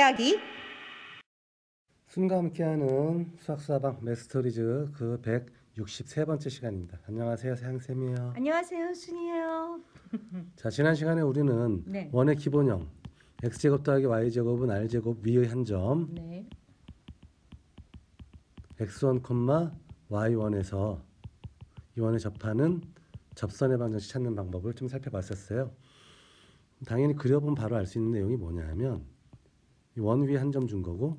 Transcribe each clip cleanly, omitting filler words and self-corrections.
이야기. 순과 함께하는 수학수다방 매스터리즈 그 163번째 시간입니다. 안녕하세요, 세양쌤이에요. 안녕하세요, 순이에요. 자, 지난 시간에 우리는 네. 원의 기본형 x제곱 더하기 y제곱은 r제곱 위의 한 점 네. x1, y1에서 이 원에 접하는 접선의 방정식 찾는 방법을 좀 살펴봤었어요. 당연히 그려보면 바로 알 수 있는 내용이 뭐냐면 이 원 위에 한 점 준 거고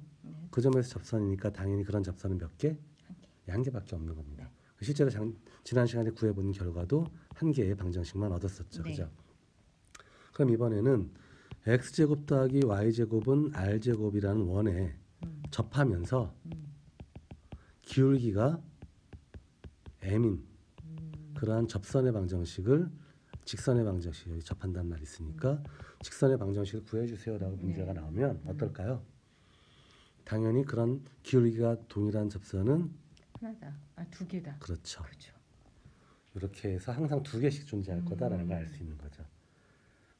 그 점에서 접선이니까 당연히 그런 접선은 몇 개? 한 개밖에 없는 겁니다. 실제로 지난 시간에 구해본 결과도 한 개의 방정식만 얻었었죠. 네. 그죠? 그럼 이번에는 x제곱 더하기 y제곱은 r제곱이라는 원에 접하면서 기울기가 m인 그러한 접선의 방정식을 직선의 방정식 여기 접한다는 말이 있으니까 직선의 방정식을 구해주세요라고 문제가 나오면 어떨까요? 당연히 그런 기울기가 동일한 접선은 하나다. 두 개다. 그렇죠. 그렇죠. 이렇게 해서 항상 두 개씩 존재할 거다라는 걸 알 수 있는 거죠.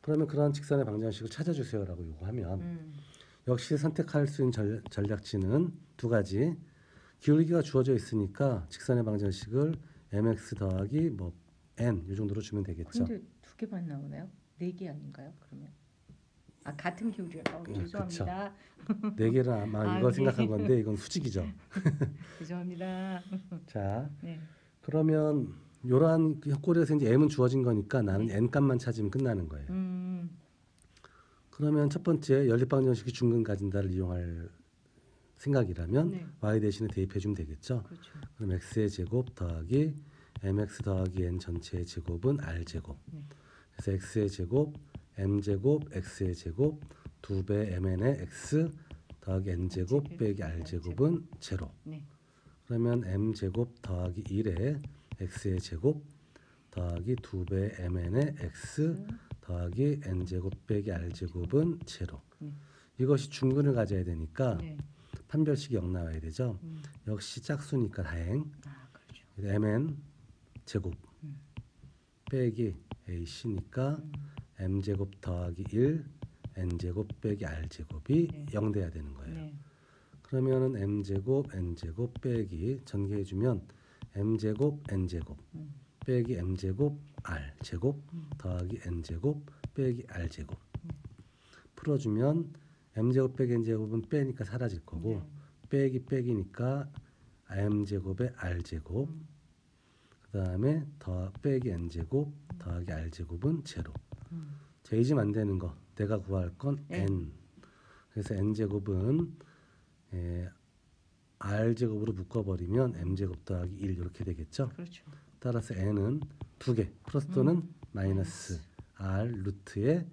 그러면 그런 직선의 방정식을 찾아주세요라고 요구하면 역시 선택할 수 있는 전략지는 두 가지. 기울기가 주어져 있으니까 직선의 방정식을 mx 더하기 n 이 정도로 주면 되겠죠. 근데 두 개만 나오나요? 네 개 아닌가요? 그러면 같은 기울기요. 죄송합니다. 네 개를 아마 이거 네. 생각한 건데 이건 수직이죠. 죄송합니다. 자, 네. 그러면 이러한 꼴에서 이제 m은 주어진 거니까 나는 n 값만 찾으면 끝나는 거예요. 그러면 첫 번째 연립방정식이 중근 가진다를 이용할 생각이라면 y 대신에 대입해 주면 되겠죠. 그렇죠. 그럼 x의 제곱 더하기 mx 더하기 n 전체의 제곱은 r제곱. 그래서 x의 제곱 m제곱 x의 제곱 2배 mn의 x 더하기 n제곱 빼기 r제곱은 제로. 그러면 m제곱 더하기 1의 x의 제곱 더하기 2배 mn의 x 더하기 n제곱 빼기 r제곱은 제로. 이것이 중근을 가져야 되니까 판별식이 0 나와야 되죠. 역시 짝수니까 다행. 그렇죠. mn 제곱 빼기 ac니까 m제곱 더하기 1 n제곱 빼기 r제곱이 0 돼야 되는 거예요. 그러면은 m제곱 n제곱 빼기 전개해주면 m제곱 n제곱 빼기 m제곱 r제곱 더하기 n제곱 빼기 r제곱 풀어주면 m제곱 빼기 n제곱은 빼니까 사라질 거고 빼기 빼기니까 m제곱에 r제곱 그 다음에 더 빼기 n제곱 더하기 r제곱은 제로. 자, 잊으면 안 되는 거 내가 구할 건 n. 그래서 n제곱은 r제곱으로 묶어버리면 m제곱 더하기 1 이렇게 되겠죠. 그렇죠. 따라서 n은 두 개 플러스 또는 마이너스 r 루트에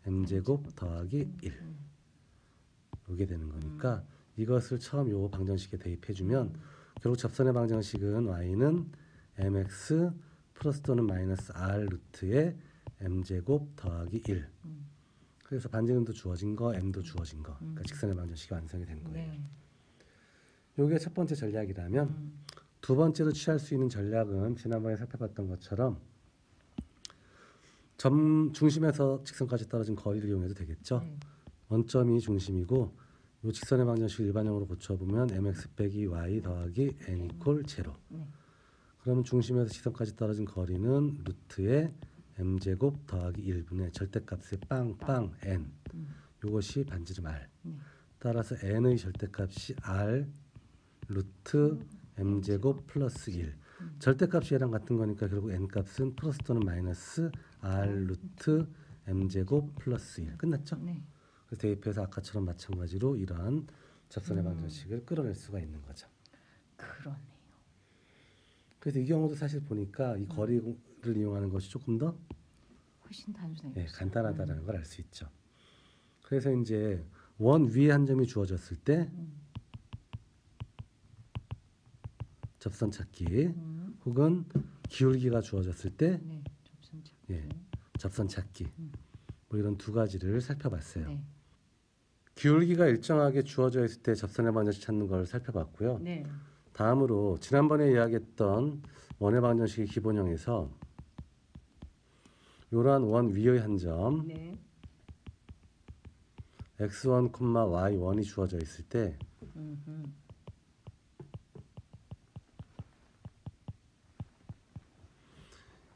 m제곱 더하기 1 이게 되는 거니까 이것을 처음 요 방정식에 대입해주면 결국 접선의 방정식은 y는 mx 플러스 또는 마이너스 r 루트에 m제곱 더하기 1 그래서 반지름도 주어진 거 m도 주어진 거 그러니까 직선의 방정식이 완성이 된 거예요. 요게 첫 번째 전략이라면 두 번째로 취할 수 있는 전략은 지난번에 살펴봤던 것처럼 점 중심에서 직선까지 떨어진 거리를 이용해도 되겠죠. 원점이 중심이고 이 직선의 방정식을 일반형으로 고쳐보면 mx 빼기 y 더하기 n 이퀄 제로. 그러면 중심에서 직선까지 떨어진 거리는 루트에 m제곱 더하기 1분의 절대값의 빵빵 n. 이것이 반지름 r. 따라서 n의 절대값이 r 루트 m제곱 플러스 1. 절대값이 얘랑 같은 거니까 결국 n값은 플러스 또는 마이너스 r 루트 m제곱 플러스 1. 끝났죠? 그래서 대입해서 아까처럼 마찬가지로 이러한 접선의 방정식을 끌어낼 수가 있는 거죠. 그러네요. 그래서 이 경우도 사실 보니까 이 거리를 이용하는 것이 조금 더 훨씬 단순해요. 간단하다는 걸 알 수 있죠. 그래서 이제 원 위에 한 점이 주어졌을 때 접선 찾기 혹은 기울기가 주어졌을 때 접선 찾기. 접선 찾기 뭐 이런 두 가지를 살펴봤어요. 기울기가 일정하게 주어져 있을 때 접선의 방정식 찾는 걸 살펴봤고요. 다음으로 지난번에 이야기했던 원의 방정식의 기본형에서 이러한 원 위의 한 점 x1, y1이 주어져 있을 때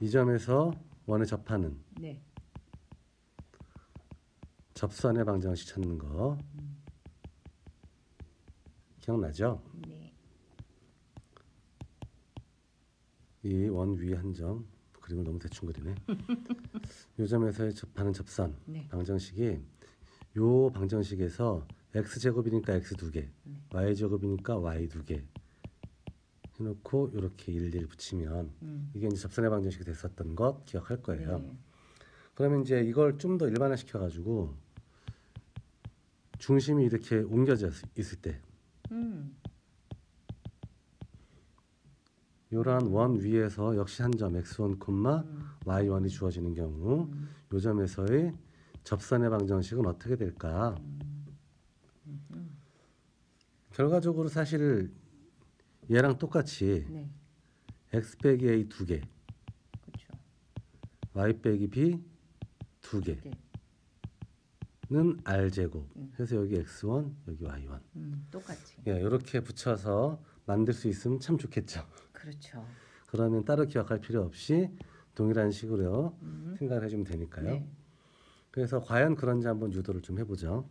이 점에서 원에 접하는 네. 접선의 방정식 찾는 거 기억나죠? 네. 이 원 위에 한 점, 그림을 너무 대충 그리네. 요 점에서의 접하는 접선 네. 방정식이 요 방정식에서 x제곱이니까 x 두 개, y제곱이니까 y 두 개 해놓고 이렇게 일일 붙이면 이게 이제 접선의 방정식이 됐었던 것 기억할 거예요. 네. 그러면 이제 이걸 좀 더 일반화 시켜가지고 중심이 이렇게 옮겨져 있을 때 이러한 원 위에서 역시 한 점 x1, y1이 주어지는 경우 요 점에서의 접선의 방정식은 어떻게 될까? 결과적으로 사실 얘랑 똑같이 네. x 빼기 a 두 개, 그렇죠. y 빼기 b 두 네. 개는 r 제곱. 해서 여기 x1, 여기 y1. 똑같이. 예, 이렇게 붙여서 만들 수 있으면 참 좋겠죠. 그렇죠. 그러면 따로 기억할 필요 없이 동일한 식으로 생각을 해주면 되니까요. 네. 그래서 과연 그런지 한번 유도를 좀 해보죠.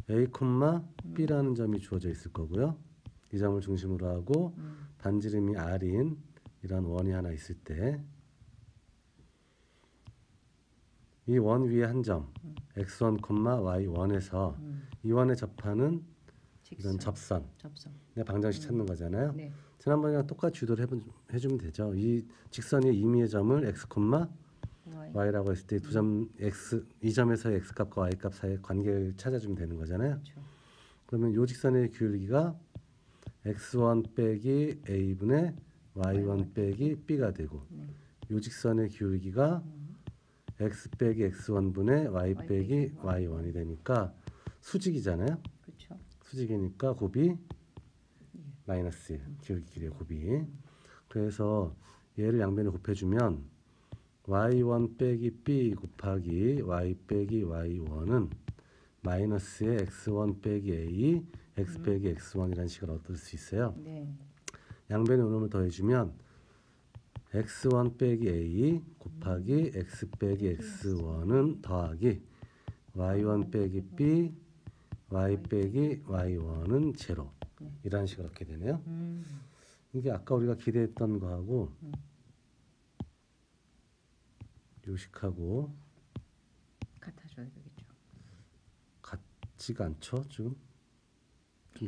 A, B라는 점이 주어져 있을 거고요. 이 점을 중심으로 하고 반지름이 R인 이런 원이 하나 있을 때 이 원 위에 한 점 x1, y1에서 이 원에 접하는 이런 접선 방정식 찾는 거잖아요. 네. 지난번이랑 똑같이 유도를 해주면 되죠. 이 직선의 임의의 점을 x, y라고 했을 때 두 점 x 이 점에서의 x 값과 y 값 사이의 관계를 찾아주면 되는 거잖아요. 그렇죠. 그러면 이 직선의 기울기가 x1 빼기 a분의 y1 빼기 b가 되고 이 직선의 기울기가 x 빼기 x1분의 y 빼기 y1이 되니까 수직이잖아요. 그렇죠. 수직이니까 곱이 마이너스 기울기 길이의 곱이. 그래서 얘를 양변에 곱해주면 y1 빼기 b 곱하기 y 빼기 y1은 마이너스의 x1 빼기 a, x 빼기 x1이라는 식을 얻을 수 있어요. 네. 양변에 요놈을 더해주면 x1 빼기 a 곱하기 x 빼기 x1은 더하기 y1 빼기 b, y 빼기 y1은 제로. 이런 식으로 얻게 되네요. 이게 아까 우리가 기대했던 거하고 요식하고 같아져야 되겠죠. 같지가 않죠? 좀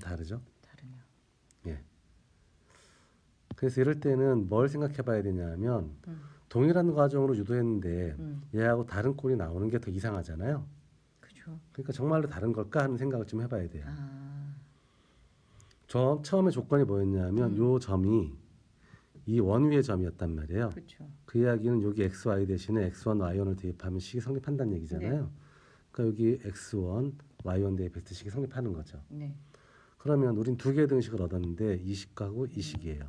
다르죠? 다르네요. 예. 그래서 이럴 때는 뭘 생각해 봐야 되냐면 동일한 과정으로 유도했는데 얘하고 다른 꼴이 나오는 게 더 이상하잖아요. 그렇죠. 그러니까 정말로 다른 걸까 하는 생각을 좀 해봐야 돼요. 아. 처음에 조건이 뭐였냐면 요 점이 이 원 위의 점이었단 말이에요. 그렇죠. 그 이야기는 여기 xy 대신에 x1, y1을 대입하면 식이 성립한다는 얘기잖아요. 네. 그러니까 여기 x1, y1 대입했을 때 식이 성립하는 거죠. 네. 그러면 우린 두 개의 등식을 얻었는데 이 식하고 이 식이에요.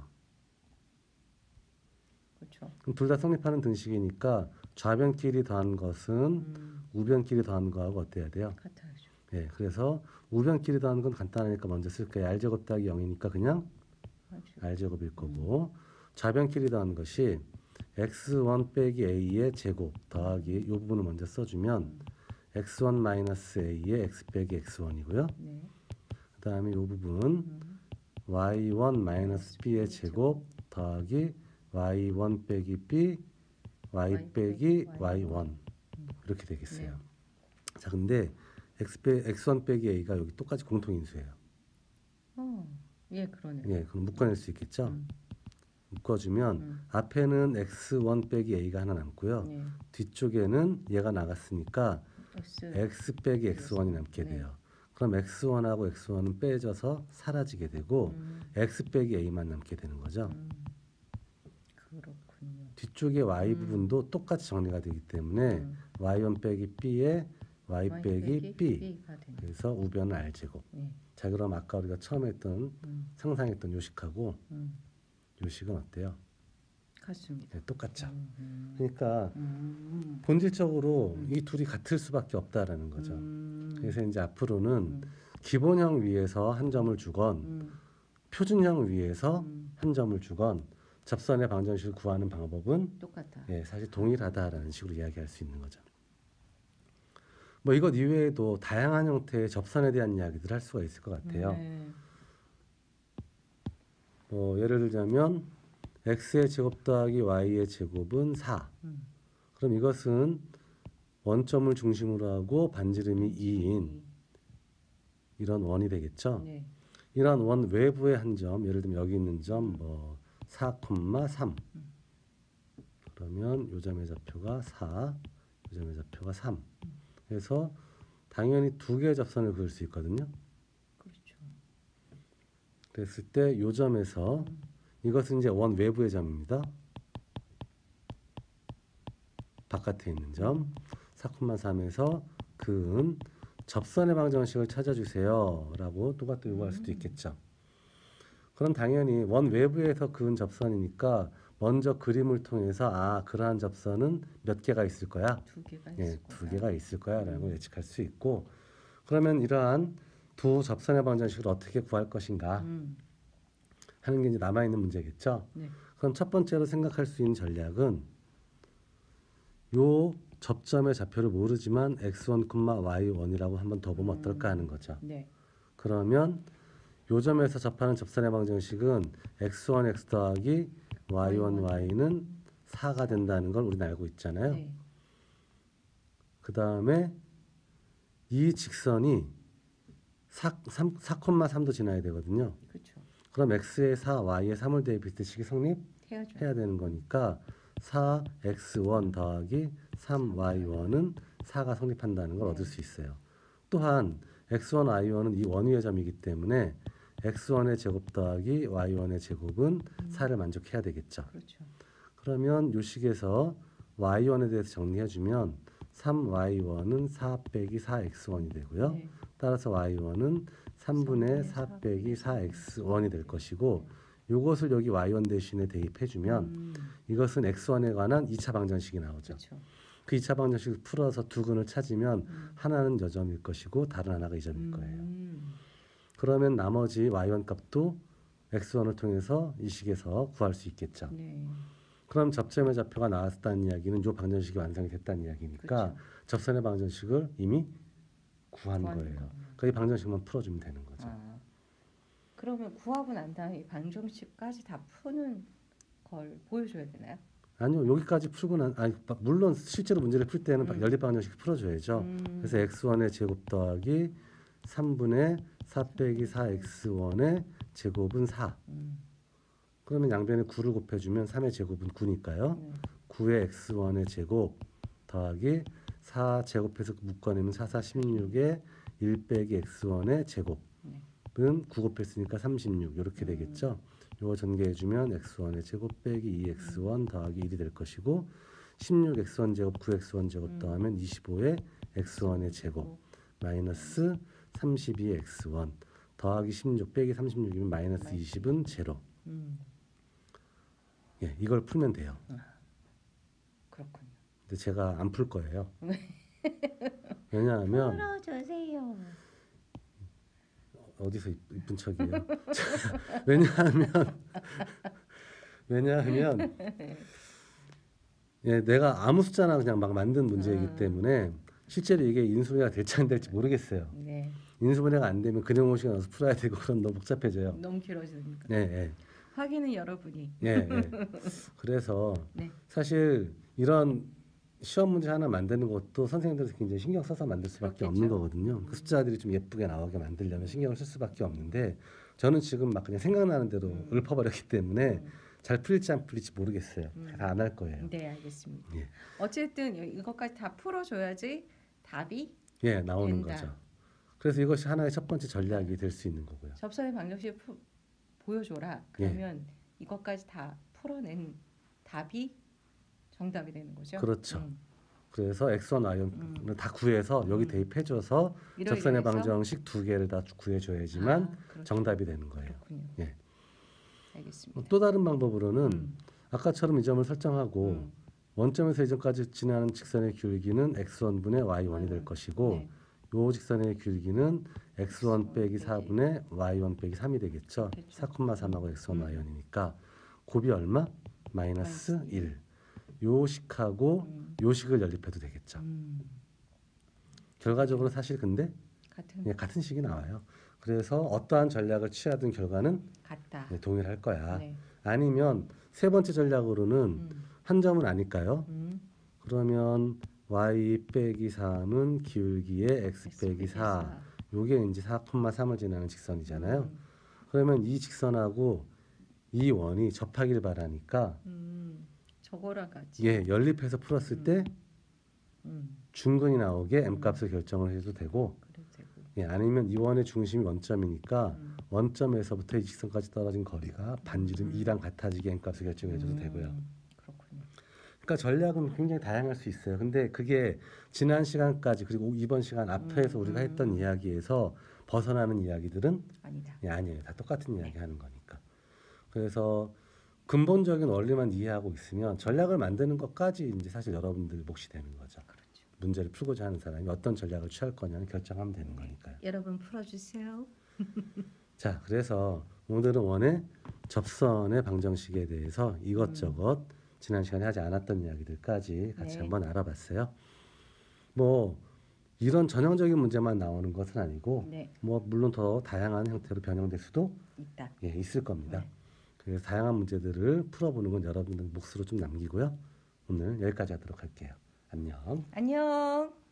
그렇죠. 그럼 둘 다 성립하는 등식이니까 좌변끼리 더한 것은 우변끼리 더한 거하고 어때야 돼요? 같아야죠. 예, 그래서 우변끼리 더하는 건 간단하니까 먼저 쓸게요. r제곱 더하기 0이니까 그냥 r제곱일 거고 좌변끼리 더하는 것이 x1 빼기 a의 제곱 더하기 이 부분을 먼저 써주면 x1 마이너스 a의 x 빼기 x1이고요. 네. 그 다음에 이 부분 y1 마이너스 b의 제곱 더하기 y1 빼기 b, y 빼기 y1 이렇게 되겠어요. 네. 자, 근데 x1 빼기 a가 여기 똑같이 공통인수예요. 예, 그러네요. 예, 그럼 묶어낼 수 있겠죠? 묶어주면 앞에는 x1 빼기 a가 하나 남고요. 네. 뒤쪽에는 얘가 나갔으니까 x 빼기 x1이 남게 네. 돼요. 그럼 x1하고 x1은 빼져서 사라지게 되고 x 빼기 a만 남게 되는 거죠. 그렇군요. 뒤쪽에 y 부분도 똑같이 정리가 되기 때문에 y1 빼기 b에 y 빼기 b b가 되는. 그래서 우변은 r제곱. 네. 자, 그럼 아까 우리가 처음 했던 상상했던 요식하고 요식은 어때요? 같습니다. 네, 똑같죠. 그러니까 본질적으로 이 둘이 같을 수밖에 없다라는 거죠. 그래서 이제 앞으로는 기본형 위에서 한 점을 주건 표준형 위에서 한 점을 주건 접선의 방정식을 구하는 방법은 똑같다. 예, 사실 동일하다라는 식으로 이야기할 수 있는 거죠. 뭐 이것 이외에도 다양한 형태의 접선에 대한 이야기들 할 수가 있을 것 같아요. 네. 뭐 예를 들자면 x의 제곱 더하기 y의 제곱은 4. 그럼 이것은 원점을 중심으로 하고 반지름이 2인 이런 원이 되겠죠. 네. 이런 원 외부의 한 점, 예를 들면 여기 있는 점 뭐 4,3. 그러면 요 점의 좌표가 4, 요 점의 좌표가 3. 그래서 당연히 두 개의 접선을 그을 수 있거든요. 그렇죠. 그랬을 때 요 점에서 이것은 이제 원 외부의 점입니다. 바깥에 있는 점 4,3에서 그은 접선의 방정식을 찾아주세요 라고 똑같이 요구할 수도 있겠죠. 그럼 당연히 원 외부에서 그은 접선이니까 먼저 그림을 통해서 아 그러한 접선은 몇 개가 있을 거야? 두 개가 예, 있을 두 거다. 개가 있을 거야 라고 예측할 수 있고 그러면 이러한 두 접선의 방정식을 어떻게 구할 것인가 하는 게 이제 남아있는 문제겠죠. 네. 그럼 첫 번째로 생각할 수 있는 전략은 요 접점의 좌표를 모르지만 x1, y1이라고 한번 더 보면 어떨까 하는 거죠. 네. 그러면 요 점에서 접하는 접선의 방정식은 x1, x 더하기 y1, y는 4가 된다는 걸 우리는 알고 있잖아요. 네. 그 다음에 이 직선이 4,3도 지나야 되거든요. 그렇죠. 그럼 x의 4, y의 3을 대입했듯이 성립해야 해야죠. 되는 거니까 4x1 더하기 3y1은 4가 성립한다는 걸 네. 얻을 수 있어요. 또한 x1, y1은 이 원위의 점이기 때문에 x1의 제곱 더하기 y1의 제곱은 4를 만족해야 되겠죠. 그렇죠. 그러면 요 식에서 y1에 대해서 정리해주면 3y1은 4 빼기 4x1이 되고요. 네. 따라서 y1은 3분의 4 빼기 4x1이 될 것이고 이것을 여기 y1 대신에 대입해주면 이것은 x1에 관한 2차 방정식이 나오죠. 그렇죠. 그 2차 방정식을 풀어서 두 근을 찾으면 하나는 여 점일 것이고 다른 하나가 이 점일 거예요. 그러면 나머지 y1 값도 x1을 통해서 이 식에서 구할 수 있겠죠. 네. 그럼 접점의 좌표가 나왔다는 이야기는 이 방정식이 완성이 됐다는 이야기니까 그렇죠. 접선의 방정식을 이미 구한 구하는 거예요. 거구나. 그 이 방정식만 풀어주면 되는 거죠. 아, 그러면 구하고 난 다음에 이 방정식까지 다 푸는 걸 보여줘야 되나요? 아니요 여기까지 풀고 물론 실제로 문제를 풀 때는 연립 방정식 풀어줘야죠. 그래서 x1의 제곱 더하기 3분의 4 빼기 4x1의 제곱은 4. 그러면 양변에 9를 곱해주면 3의 제곱은 9니까요. 9의 x1의 제곱 더하기 4 제곱해서 묶어내면 4, 4, 16의 1 빼기 x1의 제곱은 9 곱했으니까 36 이렇게 되겠죠. 이거 전개해주면 x1의 제곱 빼기 2x1 더하기 1이 될 것이고 16x1 제곱 9x1 제곱 더하면 25의 x1의 제곱 마이너스 32x1 더하기 16 빼기 36이면 마이너스 20은 제로. 예, 이걸 풀면 돼요. 그렇군요. 근데 제가 안 풀 거예요. 왜냐하면 풀어주세요. 어디서 이쁜 척이에요? 왜냐하면 예, 내가 아무 숫자나 그냥 막 만든 문제이기 때문에 실제로 이게 인수분해가 될지 안 될지 모르겠어요. 네. 인수분해가 안 되면 그냥 오시고 나서 풀어야 되고 그럼 너무 복잡해져요. 너무 길어지니까. 예, 예. 확인은 여러분이. 예, 예. 그래서 네. 사실 이런 시험 문제 하나 만드는 것도 선생님들이 굉장히 신경 써서 만들 수밖에 그렇겠죠. 없는 거거든요. 그 숫자들이 좀 예쁘게 나오게 만들려면 신경을 쓸 수밖에 없는데 저는 지금 막 그냥 생각나는 대로 읊어버렸기 때문에 잘 풀릴지 안 풀릴지 모르겠어요. 다 안 할 거예요. 네, 알겠습니다. 예. 어쨌든 이것까지 다 풀어줘야지 답이 예, 나오는 된다. 거죠. 그래서 이것이 하나의 첫 번째 전략이 될 수 있는 거고요. 접선의 방정식 보여줘라. 그러면 이것까지 다 풀어낸 답이 정답이 되는 거죠. 그렇죠. 그래서 x1, y1을 다 구해서 여기 대입해줘서 이러이러해서? 접선의 방정식 두 개를 다 구해줘야지만 그렇죠. 정답이 되는 거예요. 그렇군요. 예. 알겠습니다. 또 다른 방법으로는 아까처럼 이 점을 설정하고 원점에서 이점까지 지나는 직선의 길기는 x1분의 y1이 될 것이고 네. 요 직선의 길기는 x1 빼기 4분의 y1 빼기 3이 되겠죠. 그렇겠죠. 4,3하고 x1 y1이니까 곱이 얼마? 마이너스 마이너스 1. 요 식하고 요 식을 연립해도 되겠죠. 결과적으로 사실 근데 같은 식이 나와요. 그래서 어떠한 전략을 취하든 결과는 같다. 동일할 거야. 네. 아니면 세 번째 전략으로는 한 점은 아닐까요? 그러면 y 빼기 3은 기울기의 x 빼기 4. 요게 이제 4,3을 지나는 직선이잖아요. 그러면 이 직선하고 이 원이 접하길 바라니까 저거랑 같이. 예, 연립해서 풀었을 때 중근이 나오게 m 값을 결정을 해도 되고 그래도 되고. 예, 아니면 이 원의 중심이 원점이니까 원점에서부터 이 직선까지 떨어진 거리가 반지름 2랑 같아지게 m 값을 결정해줘도 되고요. 그렇군요. 그러니까 전략은 굉장히 다양할 수 있어요. 근데 그게 지난 시간까지 그리고 이번 시간 앞에서 우리가 했던 이야기에서 벗어나는 이야기들은 아니다. 예, 아니에요. 다 똑같은 이야기 하는 거니까. 그래서 근본적인 원리만 이해하고 있으면 전략을 만드는 것까지 이제 사실 여러분들 몫이 되는 거죠. 그렇죠. 문제를 풀고자 하는 사람이 어떤 전략을 취할 거냐는 결정하면 되는 거니까요. 여러분 풀어주세요. 자, 그래서 오늘은 원의 접선의 방정식에 대해서 이것저것 지난 시간에 하지 않았던 이야기들까지 같이 네. 한번 알아봤어요. 뭐 이런 전형적인 문제만 나오는 것은 아니고 네. 뭐 물론 더 다양한 형태로 변형될 수도 있다. 예, 있을 겁니다. 네. 그래서 다양한 문제들을 풀어보는 건 여러분들 몫으로 좀 남기고요. 오늘 여기까지 하도록 할게요. 안녕. 안녕.